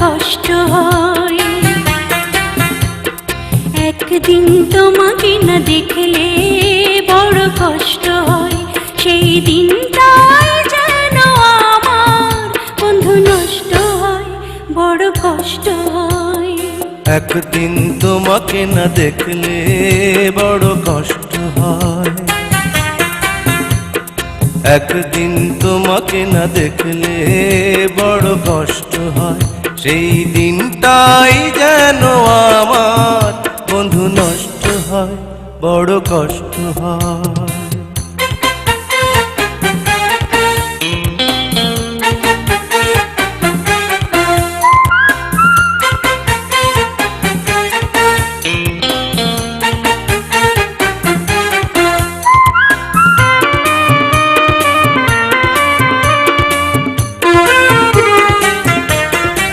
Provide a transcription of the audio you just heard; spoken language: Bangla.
কষ্ট হয়। একদিন তোমাকে না দেখলে বড় কষ্ট হয়, সেই দিনটাই যেন আমার বন্ধু নষ্ট হয়, বড় কষ্ট হয়। একদিন তোমাকে না দেখলে বড় কষ্ট হয়, একদিন তোমাকে না দেখলে বড় কষ্ট হয়, সেই দিনটাই যেন আমার বন্ধু নষ্ট হয়, বড় কষ্ট হয়।